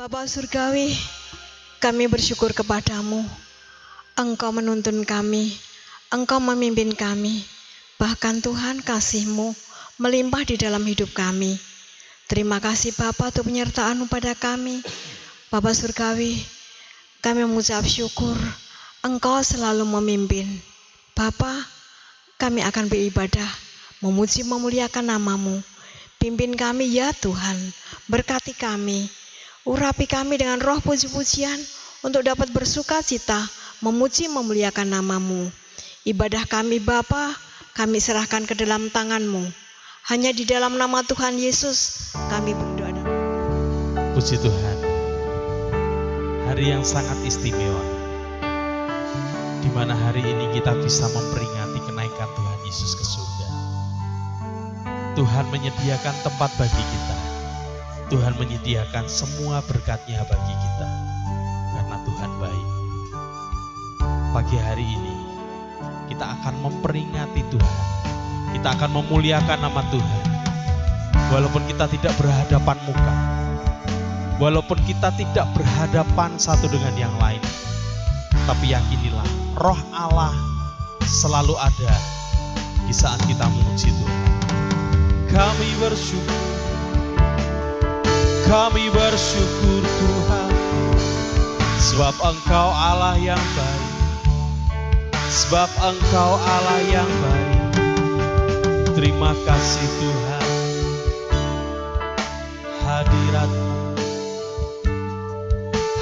Bapa Surgawi, kami bersyukur kepadamu. Engkau menuntun kami, Engkau memimpin kami. Bahkan Tuhan, kasih-Mu melimpah di dalam hidup kami. Terima kasih Bapa untuk penyertaan-Mu pada kami. Bapa Surgawi, kami mengucap syukur Engkau selalu memimpin. Bapa, kami akan beribadah, memuji memuliakan nama-Mu. Pimpin kami ya Tuhan, berkati kami, urapi kami dengan roh puji-pujian untuk dapat bersuka cita, memuji memuliakan nama-Mu. Ibadah kami Bapa, kami serahkan ke dalam tangan-Mu. Hanya di dalam nama Tuhan Yesus kami berdoa. Puji Tuhan, hari yang sangat istimewa, di mana hari ini kita bisa memperingati kenaikan Tuhan Yesus ke surga. Tuhan menyediakan tempat bagi kita. Tuhan menyediakan semua berkat-Nya bagi kita, karena Tuhan baik. Pagi hari ini kita akan memperingati Tuhan. Kita akan memuliakan nama Tuhan. Walaupun kita tidak berhadapan muka, walaupun kita tidak berhadapan satu dengan yang lain, tapi yakinilah Roh Allah selalu ada di saat kita memuji Tuhan. Kami bersyukur Tuhan, sebab Engkau Allah yang baik, sebab Engkau Allah yang baik. Terima kasih Tuhan,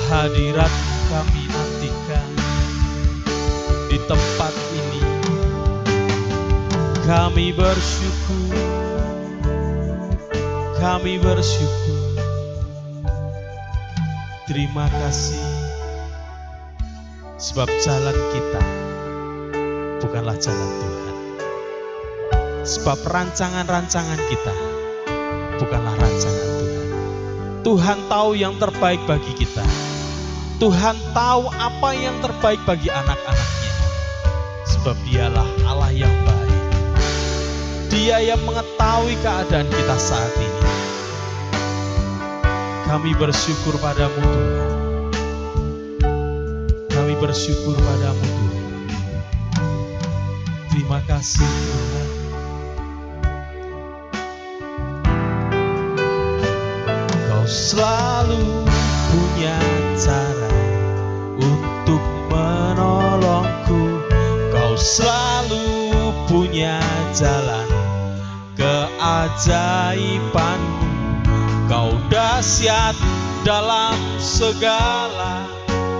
hadirat kami nantikan di tempat ini. Kami bersyukur, terima kasih, sebab jalan kita bukanlah jalan Tuhan, sebab rancangan-rancangan kita bukanlah rancangan Tuhan. Tuhan tahu yang terbaik bagi kita. Tuhan tahu apa yang terbaik bagi anak-anak-Nya, sebab Dialah Allah yang baik. Dia yang mengetahui keadaan kita saat ini. Kami bersyukur padamu Tuhan. Kami bersyukur padamu Tuhan. Terima kasih Tuhan. Kau selalu punya cara untuk menolongku. Kau selalu punya jalan keajaibanmu. Kau dahsyat dalam segala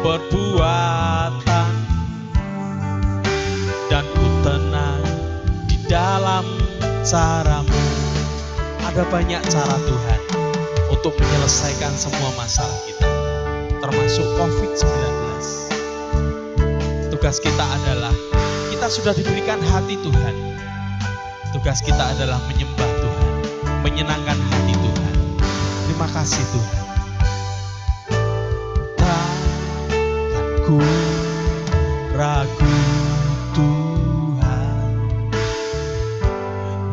perbuatan, dan ku tenang di dalam caramu. Ada banyak cara Tuhan untuk menyelesaikan semua masalah kita, termasuk COVID-19. Tugas kita adalah, kita sudah diberikan hati Tuhan. Tugas kita adalah menyembah Tuhan, menyenangkan hati Tuhan. Terima kasih Tuhan. Takkan ku ragu Tuhan,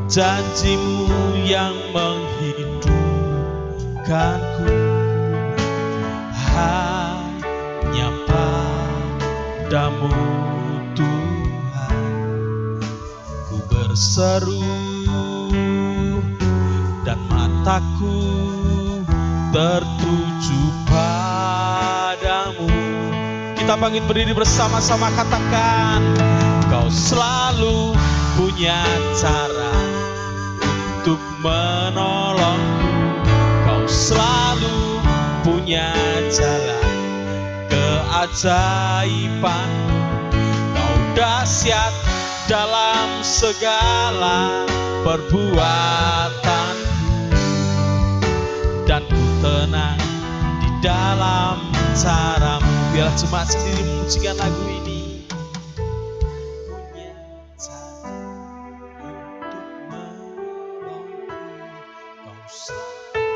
janji-Mu yang menghidupkanku. Hanya padamu Tuhan ku berseru, dan mataku tertuju padamu. Kita bangkit berdiri bersama-sama, katakan, Kau selalu punya cara untuk menolongku. Kau selalu punya jalan keajaiban. Kau dahsyat dalam segala perbuatan, dan ku tenang di dalam caramu. Biarlah jemaat sendiri memujikan lagu ini. Punya cara untuk menolongku. Kau selalu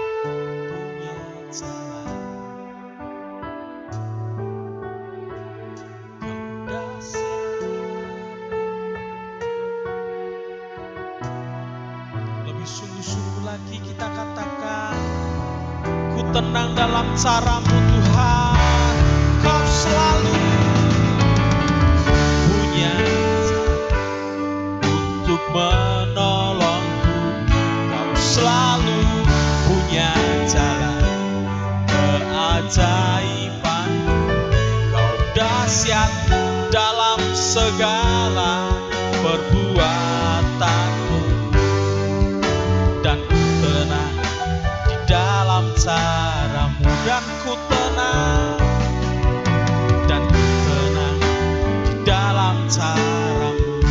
punya jalan. Kau dahsyat. Lebih sungguh-sungguh lagi kita katakan, ku tenang dalam caramu Tuhan. Kau selalu punya untuk menolongku. Kau selalu punya jalan keajaiban. Kau dahsyat dalam segala perbuatanmu, dan ku tenang di dalam caramu, dan ku tenang, dan ku tenang di dalam caramu,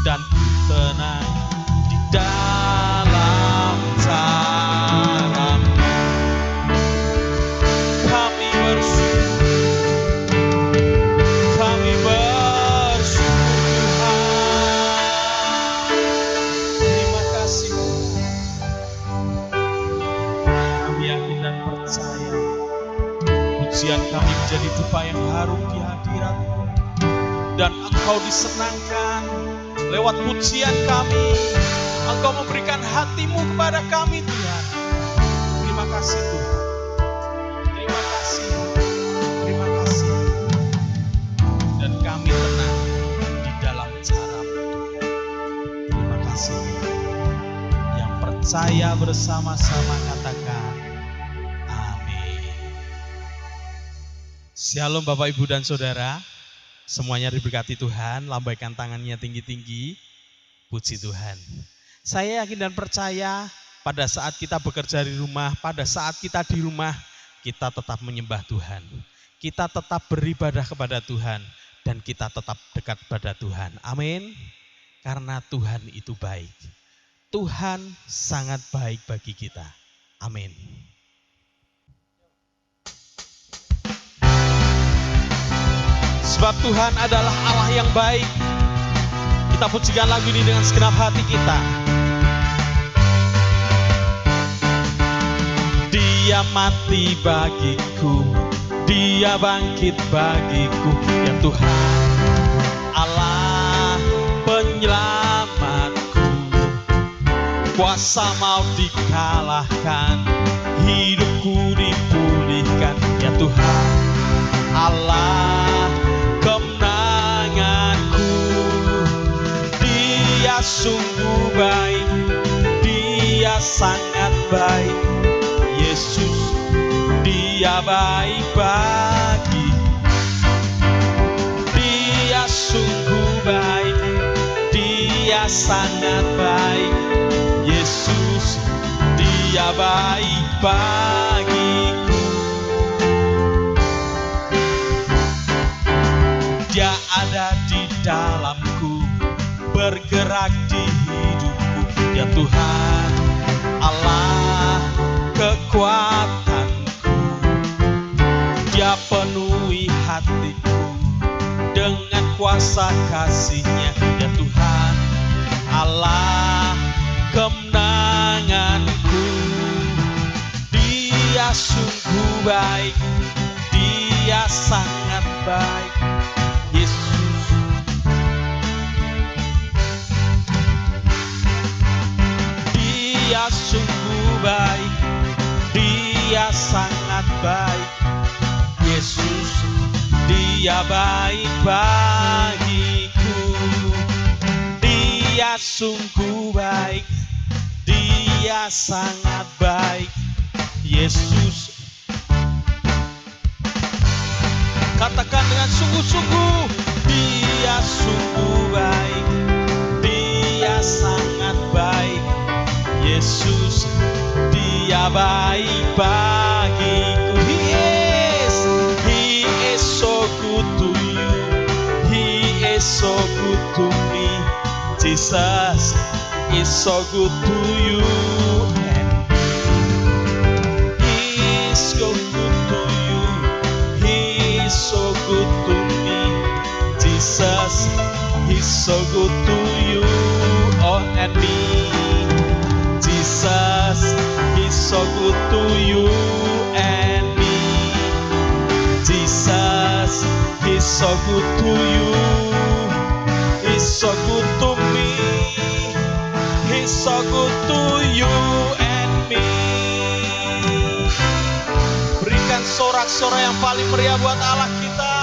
dan ku tenang di dalam caramu. Kami bersyukur, kami bersyukur Tuhan. Terima kasih kami yakin dan percaya pujian kami menjadi dupa yang harum di hadirat-Mu, dan Engkau disenangkan lewat pujian kami. Engkau memberikan hati-Mu kepada kami Tuhan. Terima kasih Tuhan. Terima kasih. Terima kasih. Dan kami tenang di dalam cara-Mu. Terima kasih. Yang percaya bersama-sama katakan amin. Shalom Bapak Ibu dan Saudara. Semuanya diberkati Tuhan, lambaikan tangannya tinggi-tinggi. Puji Tuhan. Saya yakin dan percaya pada saat kita bekerja di rumah, pada saat kita di rumah, kita tetap menyembah Tuhan. Kita tetap beribadah kepada Tuhan, dan kita tetap dekat pada Tuhan. Amin. Karena Tuhan itu baik. Tuhan sangat baik bagi kita. Amin. Sebab Tuhan adalah Allah yang baik. Kita pujikan lagu ini dengan segenap hati kita. Dia mati bagiku, Dia bangkit bagiku, ya Tuhan Allah penyelamatku. Kuasa maut dikalahkan, hidupku dipulihkan, ya Tuhan Allah kemenanganku. Dia sungguh baik, Dia sangat baik. Yesus, Dia baik bagi. Dia sungguh baik, Dia sangat baik. Yesus, Dia baik bagiku. Dia ada di dalamku, bergerak di hidupku, ya Tuhan Allah kekuatanku. Dia penuhi hatiku dengan kuasa kasih-Nya, ya Tuhan Allah kemenanganku. Dia sungguh baik, Dia sangat baik. Yesus, Dia sungguh baik, Dia sangat baik. Yesus, Dia baik bagiku. Dia sungguh baik, Dia sangat baik. Yesus, katakan dengan sungguh-sungguh, Dia sungguh baik, Dia sangat baik. Yesus, Dia baik bagiku. He is so good to you. He is so good to me. Jesus is so good to you. And He is so good to you. He is so good to me. Jesus is so good to you. Oh, and me. Jesus is so good to you and me. Jesus is so good to you. He's so good to me. He's so good to you and me. sorak-sorai yang paling meriah buat Allah kita.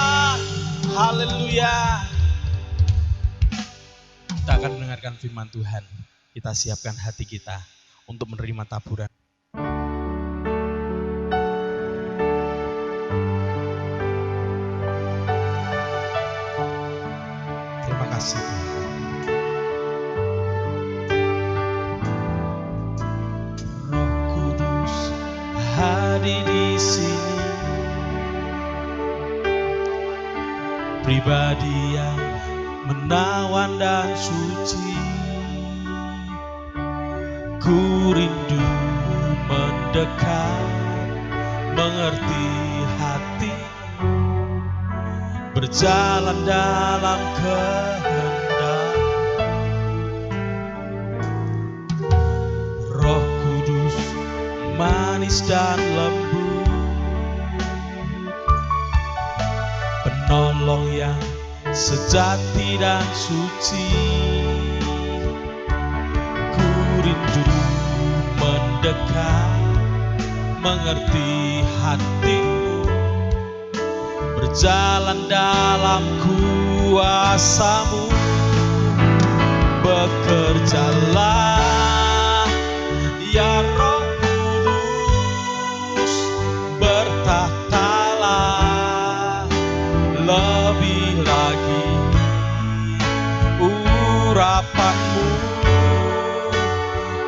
Haleluya. Kita akan mendengarkan firman Tuhan. Kita siapkan hati kita untuk menerima taburan. Terima kasih Tuhan. Roh Kudus hadir di sini, pribadi yang menawan dan suci. Ku rindu mendekat, mengerti hati, berjalan dalam kehendak. Roh Kudus manis dan lembut, penolong yang sejati dan suci. Ku rindu mendekat, mengerti hatimu, berjalan dalam kuasa-Mu. Bekerjalah ya Roh Kudus, bertahtalah lebih lagi urapan-Mu,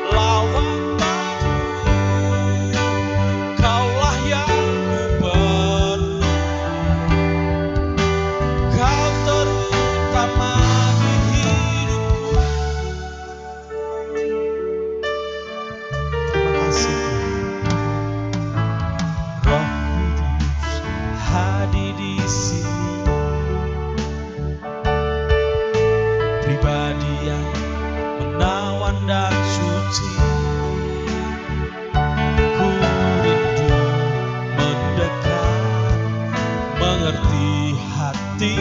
lawatanmu, Kaulah yang ku perlu, Kau terutama di hidupku. Terima kasih Roh Kudus hadir di sini, pribadi yang menawan dan suci. Ku rindu mendekat, mengerti hati,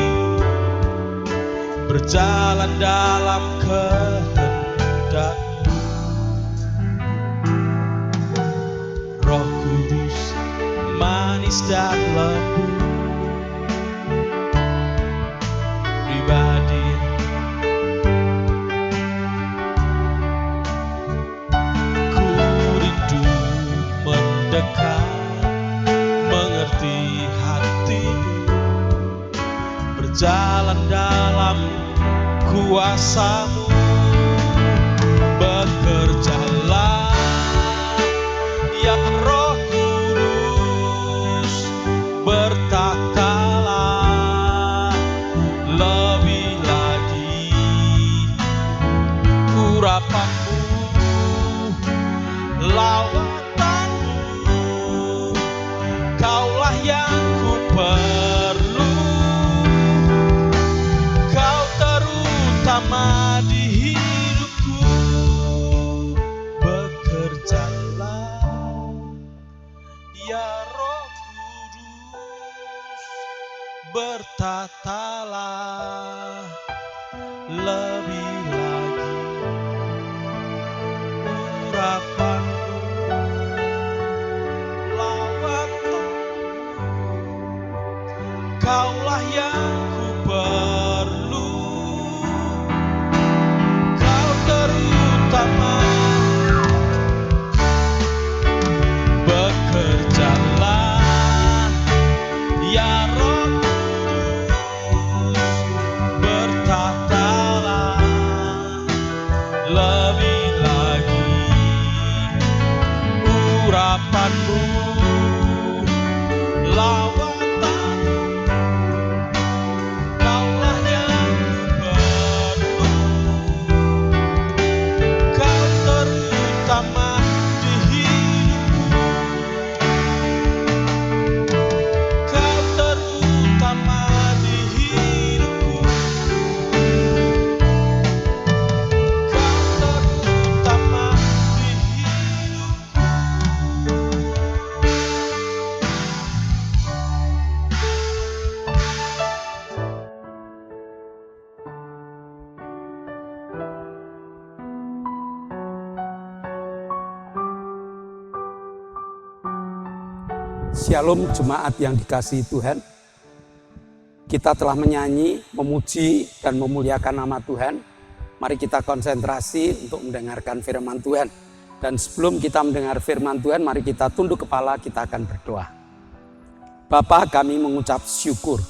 berjalan dalam kehendak-Mu. Roh Kudus manis dan lembut, pribadi ku rindu mendekat, mengerti hati-Mu, berjalan dalam kuasa-Mu. Bekerjalah ya Roh Kudus, bertahtalah lebih lagi urapan-Mu, lawatanmu, Kaulah yang ku perlu, Kau terutama di hidupku. Bekerjalah ya Roh Kudus, bertahtalah lebih lagi urapan-Mu, lawatanmu, Kaulah yang ku perlu, Kau terutama. Bekerjalah ya Roh Kudus, bertahtalah lebih lagi urapan-Mu, lawatanmu, Kaulah yang ku perlu, Kau terutama di hidupku, Kau terutama di hidupku, Kau terutama di hidupku. Shalom jemaat yang dikasihi Tuhan. Kita telah menyanyi, memuji dan memuliakan nama Tuhan. Mari kita konsentrasi untuk mendengarkan firman Tuhan. Dan sebelum kita mendengar firman Tuhan, mari kita tunduk kepala, kita akan berdoa. Bapa, kami mengucap syukur.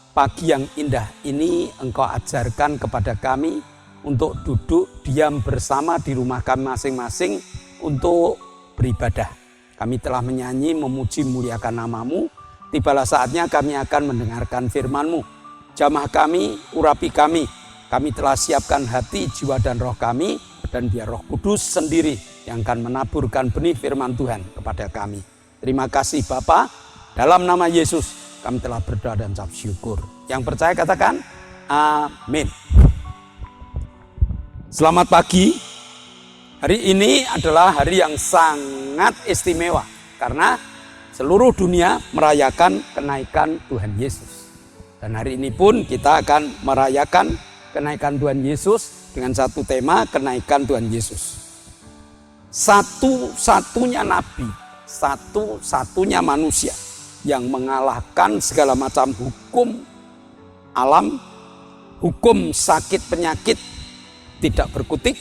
Pagi yang indah ini Engkau ajarkan kepada kami untuk duduk diam bersama di rumah kami masing-masing untuk beribadah. Kami telah menyanyi, memuji, muliakan nama-Mu. Tibalah saatnya kami akan mendengarkan firman-Mu. Jamah kami, urapi kami. Kami telah siapkan hati, jiwa, dan roh kami. Dan biar Roh Kudus sendiri yang akan menaburkan benih firman Tuhan kepada kami. Terima kasih Bapa. Dalam nama Yesus kami telah berdoa dan ucap syukur. Yang percaya katakan amin. Selamat pagi. Hari ini adalah hari yang sangat istimewa karena seluruh dunia merayakan kenaikan Tuhan Yesus. Dan hari ini pun kita akan merayakan kenaikan Tuhan Yesus dengan satu tema, kenaikan Tuhan Yesus. Satu-satunya nabi, satu-satunya manusia yang mengalahkan segala macam hukum alam, hukum sakit penyakit tidak berkutik,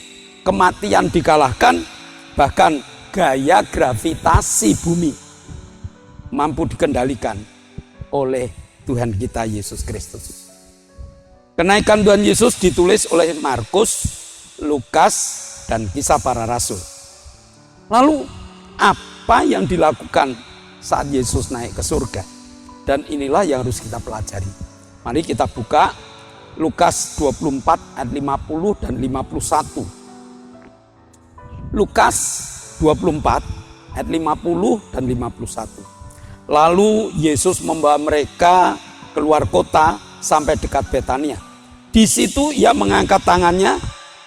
kematian dikalahkan, bahkan gaya gravitasi bumi mampu dikendalikan oleh Tuhan kita Yesus Kristus. Kenaikan Tuhan Yesus ditulis oleh Markus, Lukas, dan Kisah Para Rasul. Lalu apa yang dilakukan saat Yesus naik ke surga? Dan inilah yang harus kita pelajari. Mari kita buka Lukas 24 ayat 50 dan 51. Lukas 24 ayat 50 dan 51. Lalu Yesus membawa mereka keluar kota sampai dekat Betania. Di situ ia mengangkat tangannya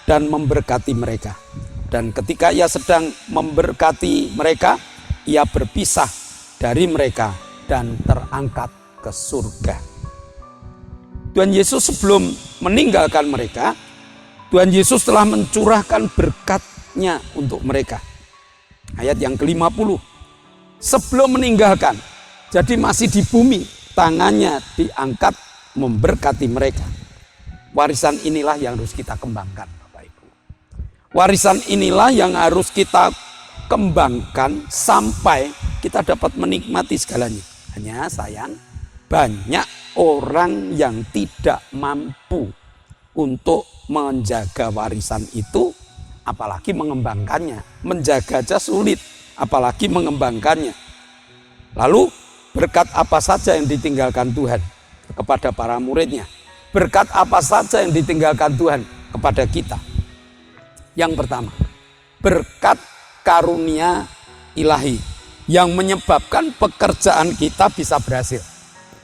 dan memberkati mereka. Dan ketika ia sedang memberkati mereka, ia berpisah dari mereka dan terangkat ke surga. Tuhan Yesus sebelum meninggalkan mereka, Tuhan Yesus telah mencurahkan berkat-Nya untuk mereka. Ayat yang ke-50. Sebelum meninggalkan, jadi masih di bumi, tangannya diangkat memberkati mereka. Warisan inilah yang harus kita kembangkan, Bapak Ibu. Warisan inilah yang harus kita kembangkan sampai kita dapat menikmati segalanya. Hanya sayang, banyak orang yang tidak mampu untuk menjaga warisan itu, apalagi mengembangkannya. Menjaga aja sulit, apalagi mengembangkannya. Lalu berkat apa saja yang ditinggalkan Tuhan kepada para muridnya? Berkat apa saja yang ditinggalkan Tuhan kepada kita? Yang pertama, berkat karunia ilahi yang menyebabkan pekerjaan kita bisa berhasil.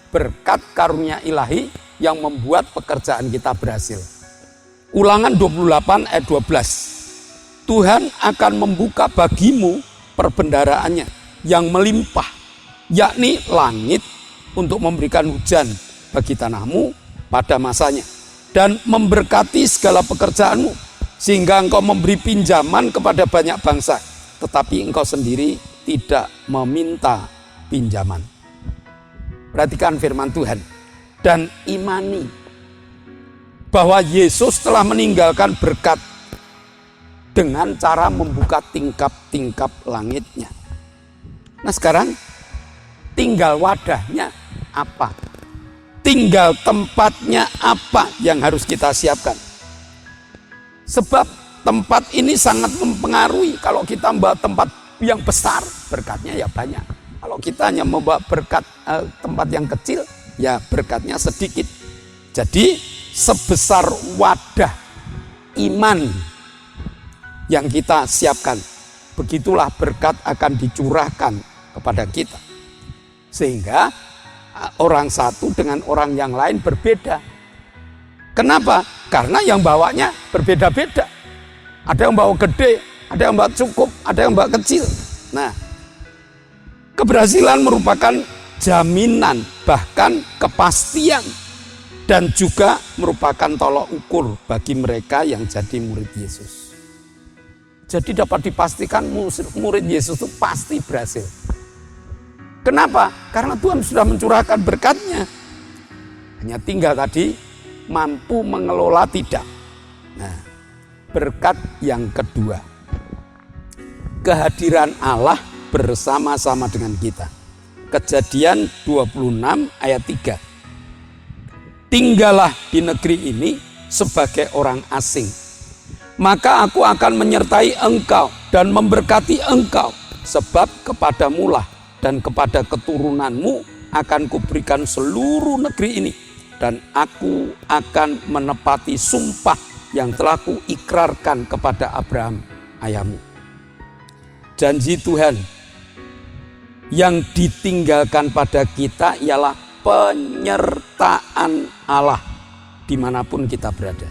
Berkat karunia ilahi yang membuat pekerjaan kita berhasil. Ulangan 28 ayat 12. Tuhan akan membuka bagimu perbendaraannya yang melimpah, yakni langit untuk memberikan hujan bagi tanahmu pada masanya, dan memberkati segala pekerjaanmu, sehingga engkau memberi pinjaman kepada banyak bangsa, tetapi engkau sendiri tidak meminta pinjaman. Perhatikan firman Tuhan dan imani bahwa Yesus telah meninggalkan berkat dengan cara membuka tingkap-tingkap langitnya. Nah sekarang tinggal wadahnya apa? Tinggal tempatnya apa yang harus kita siapkan? Sebab tempat ini sangat mempengaruhi. Kalau kita membawa tempat yang besar, berkatnya ya banyak. Kalau kita hanya membawa berkat tempat yang kecil, ya berkatnya sedikit. Jadi sebesar wadah iman yang kita siapkan, begitulah berkat akan dicurahkan kepada kita. Sehingga orang satu dengan orang yang lain berbeda. Kenapa? Karena yang bawanya berbeda-beda. Ada yang bawa gede, ada yang bawa cukup, ada yang bawa kecil. Nah, keberhasilan merupakan jaminan, bahkan kepastian, dan juga merupakan tolok ukur bagi mereka yang jadi murid Yesus. Jadi dapat dipastikan murid Yesus itu pasti berhasil. Kenapa? Karena Tuhan sudah mencurahkan berkat-Nya. Hanya tinggal tadi mampu mengelola tidak. Nah, berkat yang kedua, kehadiran Allah bersama-sama dengan kita. Kejadian 26 ayat 3. Tinggallah di negeri ini sebagai orang asing, maka aku akan menyertai engkau dan memberkati engkau, sebab kepadamulah dan kepada keturunanmu akan kuberikan seluruh negeri ini, dan aku akan menepati sumpah yang telah kuikrarkan kepada Abraham ayahmu. Janji Tuhan yang ditinggalkan pada kita ialah penyertaan Allah dimanapun kita berada.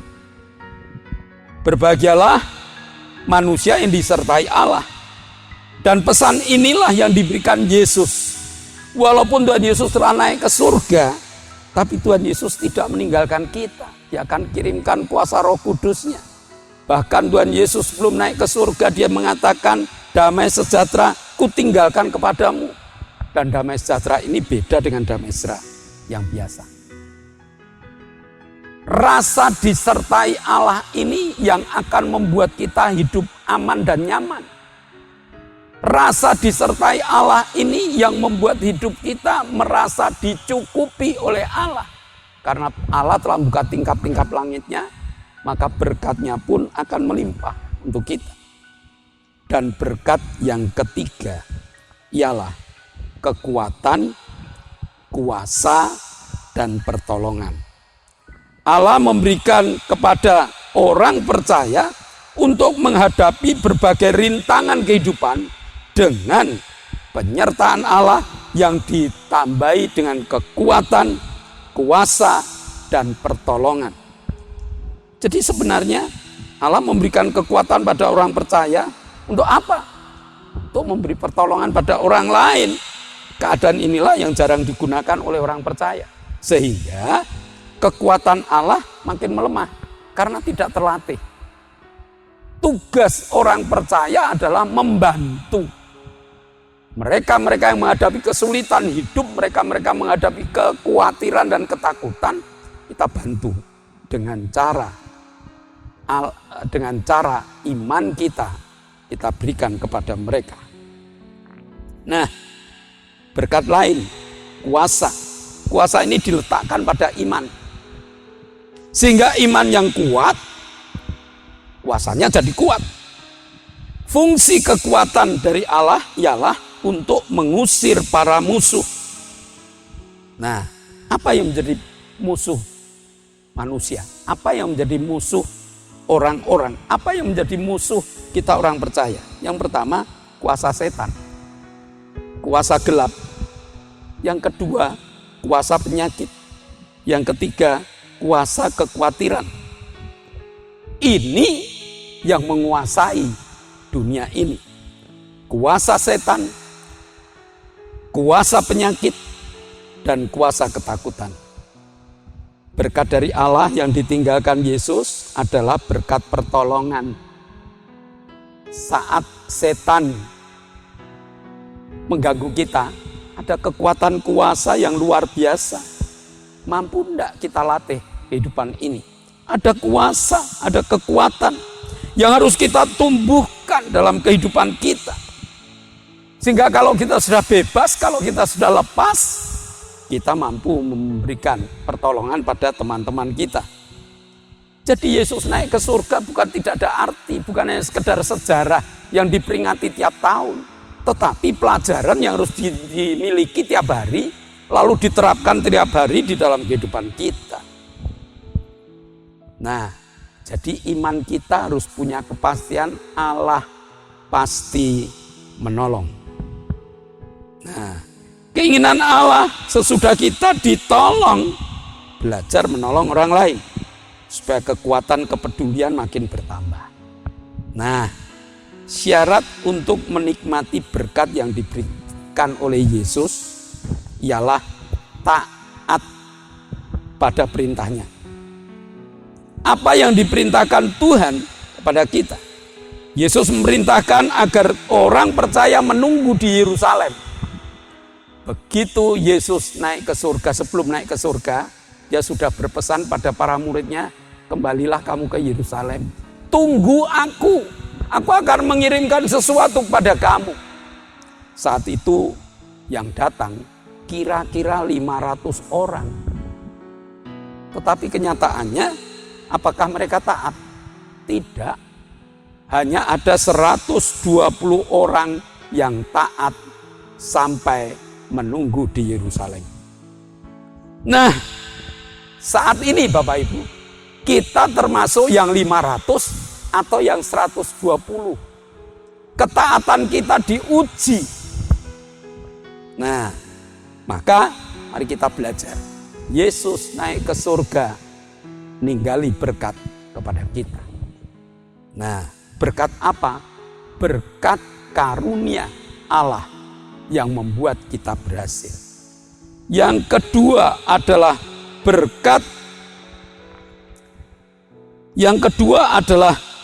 Berbahagialah manusia yang disertai Allah. Dan pesan inilah yang diberikan Yesus. Walaupun Tuhan Yesus telah naik ke surga, tapi Tuhan Yesus tidak meninggalkan kita. Dia akan kirimkan kuasa Roh Kudus-Nya. Bahkan Tuhan Yesus sebelum naik ke surga, dia mengatakan, damai sejahtera kutinggalkan kepadamu. Dan damai sejahtera ini beda dengan damai sejahtera yang biasa. Rasa disertai Allah ini yang akan membuat kita hidup aman dan nyaman. Rasa disertai Allah ini yang membuat hidup kita merasa dicukupi oleh Allah. Karena Allah telah membuka tingkap-tingkap langitnya, maka berkat-Nya pun akan melimpah untuk kita. Dan berkat yang ketiga ialah kekuatan, kuasa, dan pertolongan. Allah memberikan kepada orang percaya untuk menghadapi berbagai rintangan kehidupan dengan penyertaan Allah yang ditambahi dengan kekuatan, kuasa, dan pertolongan. Jadi sebenarnya Allah memberikan kekuatan pada orang percaya untuk apa? Untuk memberi pertolongan pada orang lain. Keadaan inilah yang jarang digunakan oleh orang percaya. Sehingga kekuatan Allah makin melemah karena tidak terlatih. Tugas orang percaya adalah membantu mereka-mereka yang menghadapi kesulitan hidup, mereka-mereka menghadapi kekhawatiran dan ketakutan, kita bantu dengan cara iman kita berikan kepada mereka. Nah, berkat lain, kuasa. Kuasa ini diletakkan pada iman. Sehingga iman yang kuat, kuasanya jadi kuat. Fungsi kekuatan dari Allah ialah untuk mengusir para musuh. Nah, apa yang menjadi musuh manusia? Apa yang menjadi musuh orang-orang? Apa yang menjadi musuh kita orang percaya? Yang pertama, kuasa setan, kuasa gelap. Yang kedua, kuasa penyakit. Yang ketiga, kuasa kekhawatiran. Ini yang menguasai dunia ini. Kuasa setan, kuasa penyakit, dan kuasa ketakutan. Berkat dari Allah yang ditinggalkan Yesus adalah berkat pertolongan. Saat setan mengganggu kita, ada kekuatan kuasa yang luar biasa. Mampu enggak kita latih kehidupan ini? Ada kuasa, ada kekuatan yang harus kita tumbuhkan dalam kehidupan kita. Sehingga kalau kita sudah bebas, kalau kita sudah lepas, kita mampu memberikan pertolongan pada teman-teman kita. Jadi Yesus naik ke surga bukan tidak ada arti, bukan hanya sekedar sejarah yang diperingati tiap tahun, tetapi pelajaran yang harus dimiliki tiap hari, lalu diterapkan tiap hari di dalam kehidupan kita. Nah, jadi iman kita harus punya kepastian Allah pasti menolong. Nah, keinginan Allah sesudah kita ditolong, belajar menolong orang lain supaya kekuatan kepedulian makin bertambah. Nah, syarat untuk menikmati berkat yang diberikan oleh Yesus ialah taat pada perintahnya. Apa yang diperintahkan Tuhan kepada kita? Yesus memerintahkan agar orang percaya menunggu di Yerusalem. begitu Yesus naik ke surga, sebelum naik ke surga, dia sudah berpesan pada para muridnya, kembalilah kamu ke Yerusalem. Tunggu aku akan mengirimkan sesuatu pada kamu. Saat itu yang datang kira-kira 500 orang. Tetapi kenyataannya, apakah mereka taat? Tidak. Hanya ada 120 orang yang taat sampai menunggu di Yerusalem. Nah, saat ini Bapak Ibu, kita termasuk yang 500 atau yang 120. Ketaatan kita diuji. Nah, maka mari kita belajar. Yesus naik ke surga, ninggali berkat kepada kita. Nah, berkat apa? Berkat karunia Allah yang membuat kita berhasil. Yang kedua adalah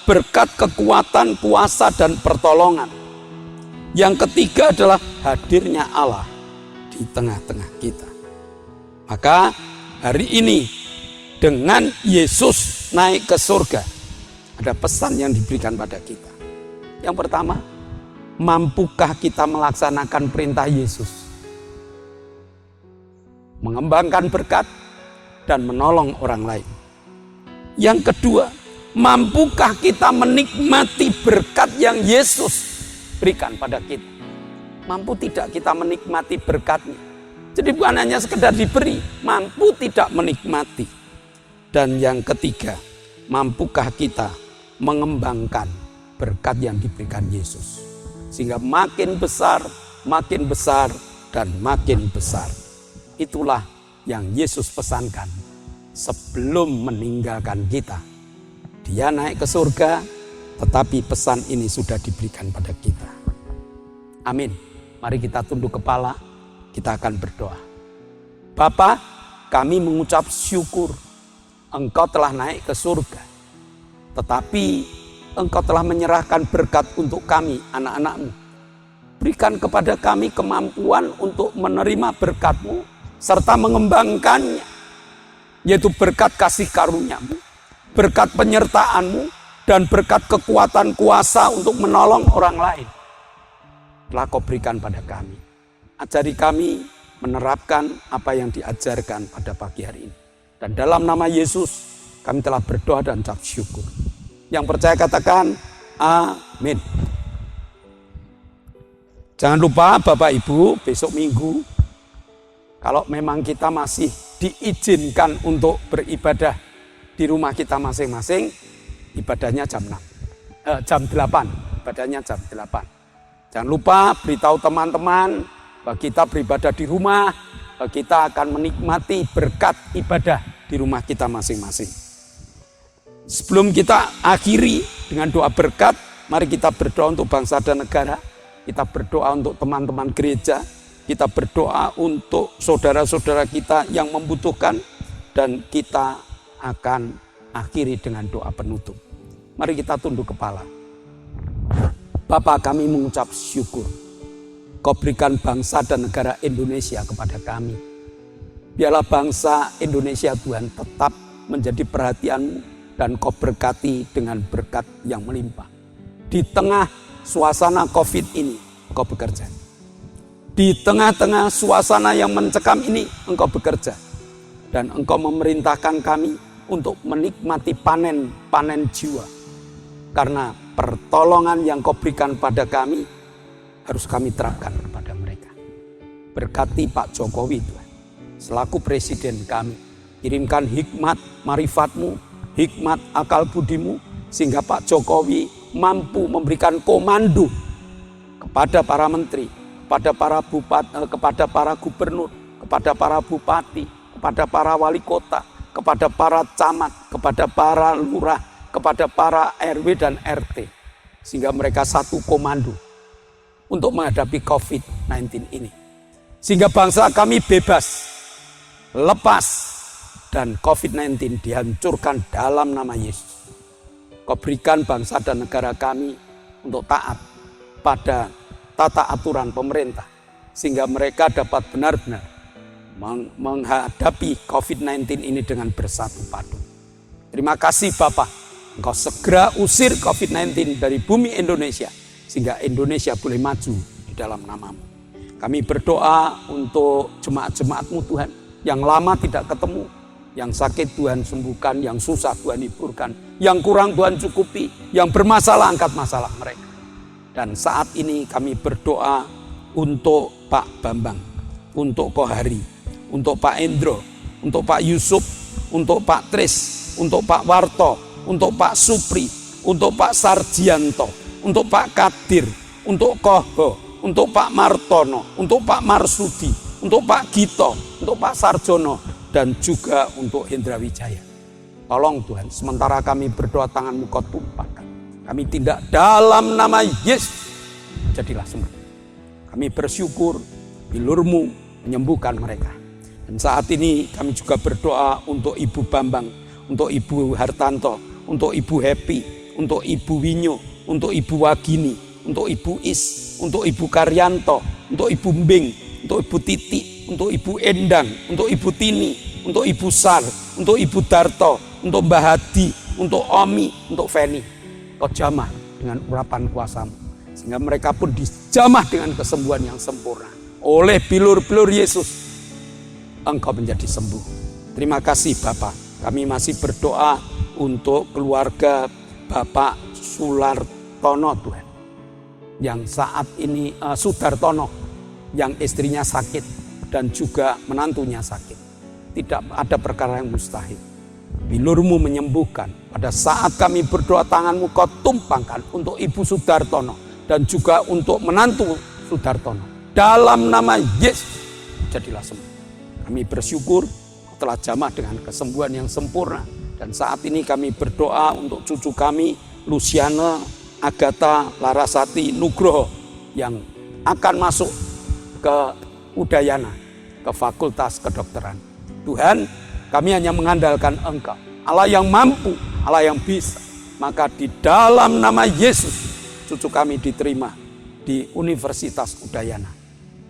berkat kekuatan, kuasa, dan pertolongan. Yang ketiga adalah hadirnya Allah di tengah-tengah kita. Maka hari ini dengan Yesus naik ke surga, ada pesan yang diberikan pada kita. Yang pertama, mampukah kita melaksanakan perintah Yesus? Mengembangkan berkat dan menolong orang lain. Yang kedua, mampukah kita menikmati berkat yang Yesus berikan pada kita? Mampu tidak kita menikmati berkatnya? Jadi bukan hanya sekedar diberi, mampu tidak menikmati. Dan yang ketiga, mampukah kita mengembangkan berkat yang diberikan Yesus? Sehingga makin besar, dan makin besar. Itulah yang Yesus pesankan sebelum meninggalkan kita. Dia naik ke surga, tetapi pesan ini sudah diberikan pada kita. Amin. Mari kita tunduk kepala, kita akan berdoa. Bapa, kami mengucap syukur Engkau telah naik ke surga. Tetapi Engkau telah menyerahkan berkat untuk kami, anak-anak-Mu. Berikan kepada kami kemampuan untuk menerima berkat-Mu, serta mengembangkannya. Yaitu berkat kasih karunia-Mu, berkat penyertaan-Mu, dan berkat kekuatan kuasa untuk menolong orang lain. Telah Kau berikan pada kami. Ajari kami menerapkan apa yang diajarkan pada pagi hari ini. Dan dalam nama Yesus, kami telah berdoa dan ucap syukur. Yang percaya katakan, amin. Jangan lupa Bapak Ibu, besok Minggu, kalau memang kita masih diizinkan untuk beribadah di rumah kita masing-masing, ibadahnya jam 8, ibadahnya jam 8. Jangan lupa beritahu teman-teman bahwa kita beribadah di rumah, bahwa kita akan menikmati berkat ibadah di rumah kita masing-masing. Sebelum kita akhiri dengan doa berkat, mari kita berdoa untuk bangsa dan negara, kita berdoa untuk teman-teman gereja, kita berdoa untuk saudara-saudara kita yang membutuhkan, dan kita akan akhiri dengan doa penutup. Mari kita tunduk kepala. Bapa, kami mengucap syukur. Kau berikan bangsa dan negara Indonesia kepada kami. Biarlah bangsa Indonesia Tuhan tetap menjadi perhatian-Mu, dan Kau berkati dengan berkat yang melimpah. Di tengah suasana COVID ini, Engkau bekerja. Di tengah-tengah suasana yang mencekam ini, Engkau bekerja. Dan Engkau memerintahkan kami untuk menikmati panen jiwa. Karena pertolongan yang Kau berikan pada kami, harus kami terapkan kepada mereka. Berkati Pak Jokowi Tuhan, selaku presiden kami. Kirimkan hikmat marifat-Mu, hikmat akal budi-Mu, sehingga Pak Jokowi mampu memberikan komando kepada para menteri, kepada para bupati, kepada para gubernur, kepada para bupati, kepada para wali kota, kepada para camat, kepada para lurah, kepada para RW dan RT. Sehingga mereka satu komando untuk menghadapi COVID-19 ini. Sehingga bangsa kami bebas, lepas, dan COVID-19 dihancurkan dalam nama Yesus. Kau berikan bangsa dan negara kami untuk taat pada tata aturan pemerintah, sehingga mereka dapat benar-benar menghadapi COVID-19 ini dengan bersatu padu. Terima kasih Bapak, Engkau segera usir COVID-19 dari bumi Indonesia, sehingga Indonesia boleh maju di dalam nama-Mu. Kami berdoa untuk jemaat-jemaat-Mu Tuhan, yang lama tidak ketemu, yang sakit Tuhan sembuhkan, yang susah Tuhan hiburkan, yang kurang Tuhan cukupi, yang bermasalah angkat masalah mereka. Dan saat ini kami berdoa untuk Pak Bambang, untuk Kohari, untuk Pak Endro, untuk Pak Yusuf, untuk Pak Tris, untuk Pak Warto, untuk Pak Supri, untuk Pak Sarjianto, untuk Pak Kadir, untuk Koho, untuk Pak Martono, untuk Pak Marsudi, untuk Pak Gito, untuk Pak Sarjono, dan juga untuk Hendra Wijaya. Tolong Tuhan, sementara kami berdoa tangan-Mu Kau tumpahkan. Kami tindak dalam nama Yesus, jadilah sembuh. Kami bersyukur bilur-Mu menyembuhkan mereka. Dan saat ini kami juga berdoa untuk Ibu Bambang, untuk Ibu Hartanto, untuk Ibu Happy, untuk Ibu Winyo, untuk Ibu Wagini, untuk Ibu Is, untuk Ibu Karyanto, untuk Ibu Mbing, untuk Ibu Titi, untuk Ibu Endang, untuk Ibu Tini, untuk Ibu Sar, untuk Ibu Darto, untuk Mbah Hadi, untuk Omi, untuk Feni. Kau jamah dengan urapan kuasa-Mu, sehingga mereka pun dijamah dengan kesembuhan yang sempurna. Oleh bilur-bilur Yesus, Engkau menjadi sembuh. Terima kasih Bapak. Kami masih berdoa untuk keluarga Bapak Sulartono Tuhan, yang saat ini Sudartono, yang istrinya sakit dan juga menantunya sakit. Tidak ada perkara yang mustahil. Bilur-Mu menyembuhkan. Pada saat kami berdoa, tangan-Mu Kau tumpangkan untuk Ibu Sudartono dan juga untuk menantu Sudartono. Dalam nama Yesus, jadilah sembuh. Kami bersyukur telah jamah dengan kesembuhan yang sempurna. Dan saat ini kami berdoa untuk cucu kami, Luciana Agatha Larasati Nugroho, yang akan masuk ke Udayana, ke Fakultas Kedokteran. Tuhan, kami hanya mengandalkan Engkau, Allah yang mampu, Allah yang bisa. Maka di dalam nama Yesus, cucu kami diterima di Universitas Udayana.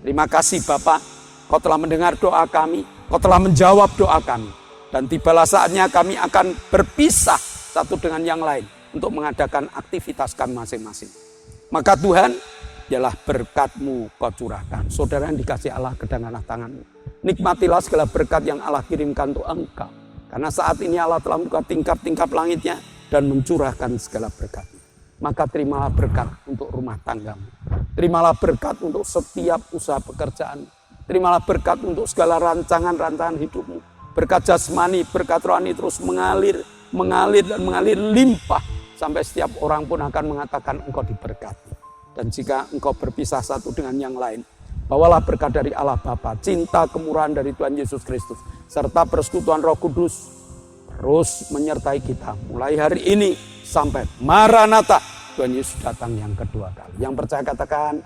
Terima kasih Bapak, Kau telah mendengar doa kami, Kau telah menjawab doa kami. Dan tibalah saatnya kami akan berpisah satu dengan yang lain untuk mengadakan aktivitas kami masing-masing. Maka Tuhan, ialah berkat-Mu Kau curahkan. Saudara yang dikasihi Allah, kedangkanlah tangan-Mu. Nikmatilah segala berkat yang Allah kirimkan untuk engkau. Karena saat ini Allah telah membuka tingkap-tingkap langitnya dan mencurahkan segala berkat. Maka terimalah berkat untuk rumah tanggamu. Terimalah berkat untuk setiap usaha pekerjaan. Terimalah berkat untuk segala rancangan-rancangan hidupmu. Berkat jasmani, berkat rohani terus mengalir limpah. Sampai setiap orang pun akan mengatakan engkau diberkati. Dan jika engkau berpisah satu dengan yang lain, bawalah berkat dari Allah Bapa, cinta kemurahan dari Tuhan Yesus Kristus, serta persekutuan Roh Kudus terus menyertai kita mulai hari ini sampai Maranatha, Tuhan Yesus datang yang kedua kali. Yang percaya katakan,